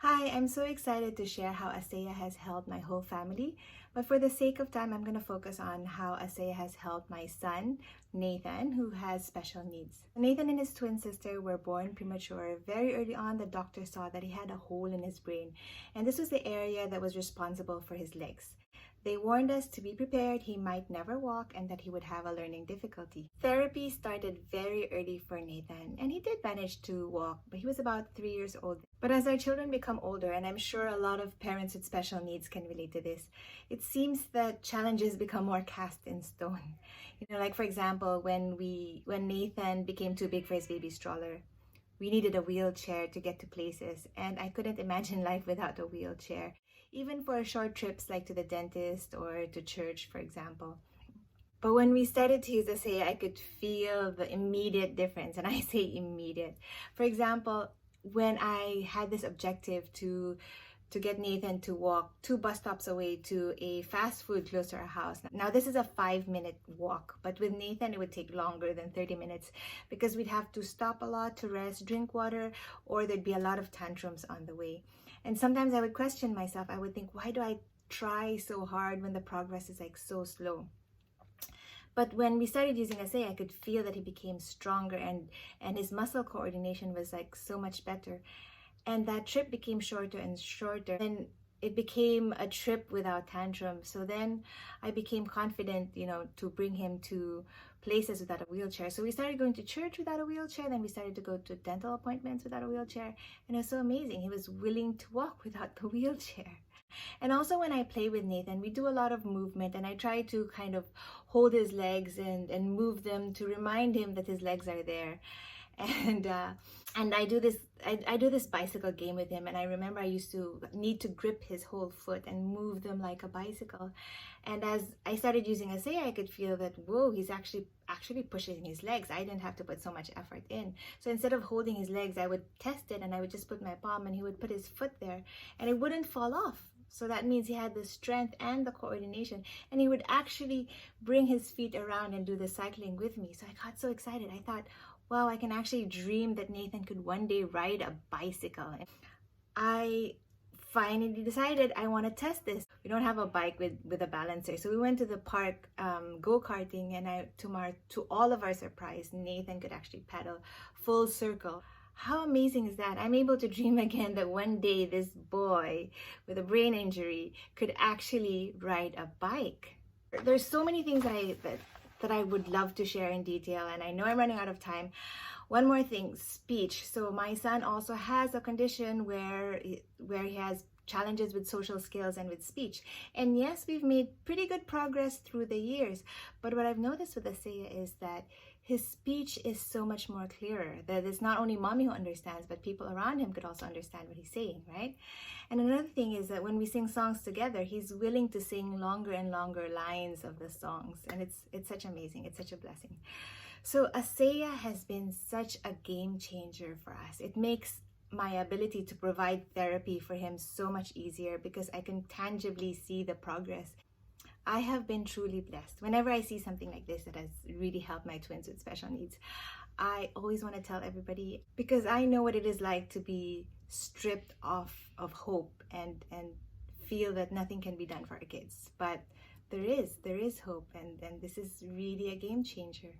Hi, I'm so excited to share how ASEA has helped my whole family. But for the sake of time, I'm going to focus on how ASEA has helped my son, Nathan, who has special needs. Nathan and his twin sister were born premature. Very early on, the doctor saw that he had a hole in his brain, and this was the area that was responsible for his legs. They warned us to be prepared he might never walk and that he would have a learning difficulty. Therapy started very early for Nathan, and he did manage to walk, but he was about 3 years old. But as our children become older, and I'm sure a lot of parents with special needs can relate to this, it seems that challenges become more cast in stone. Like for example, when Nathan became too big for his baby stroller, we needed a wheelchair to get to places, and I couldn't imagine life without a wheelchair, even for short trips like to the dentist or to church, for example. But when we started to use ASEA, I could feel the immediate difference, and I say immediate. For example, when I had this objective to get Nathan to walk 2 bus stops away to a fast food close to our house. Now, this is a 5-minute walk, but with Nathan, it would take longer than 30 minutes because we'd have to stop a lot to rest, drink water, or there'd be a lot of tantrums on the way. And sometimes I would question myself. I would think, why do I try so hard when the progress is like so slow? But when we started using ASEA, I could feel that he became stronger and his muscle coordination was like so much better. And that trip became shorter and shorter. And it became a trip without tantrums. So then I became confident, to bring him to places without a wheelchair. So we started going to church without a wheelchair. Then we started to go to dental appointments without a wheelchair. And it was so amazing. He was willing to walk without the wheelchair. And also when I play with Nathan, we do a lot of movement, and I try to kind of hold his legs and move them to remind him that his legs are there. And I do this bicycle game with him, and I remember I used to need to grip his whole foot and move them like a bicycle. And as I started using ASEA, I could feel that, whoa, he's actually pushing his legs. I didn't have to put so much effort in. So instead of holding his legs, I would test it, and I would just put my palm and he would put his foot there and it wouldn't fall off. So that means he had the strength and the coordination, and he would actually bring his feet around and do the cycling with me. So I got so excited. I thought, wow, I can actually dream that Nathan could one day ride a bicycle. I finally decided I want to test this. We don't have a bike with a balancer, so we went to the park go-karting, and to all of our surprise, Nathan could actually pedal full circle. How amazing is that? I'm able to dream again that one day this boy with a brain injury could actually ride a bike. There's so many things that I would love to share in detail, and I know I'm running out of time. One more thing, speech. So my son also has a condition where he has challenges with social skills and with speech. And yes, we've made pretty good progress through the years. But what I've noticed with ASEA is that his speech is so much more clearer. That it's not only mommy who understands, but people around him could also understand what he's saying, right? And another thing is that when we sing songs together, he's willing to sing longer and longer lines of the songs. And it's such amazing. It's such a blessing. So ASEA has been such a game changer for us. It makes my ability to provide therapy for him so much easier because I can tangibly see the progress. I have been truly blessed. Whenever I see something like this that has really helped my twins with special needs, I always want to tell everybody, because I know what it is like to be stripped of hope and feel that nothing can be done for our kids. But there is hope, and this is really a game changer.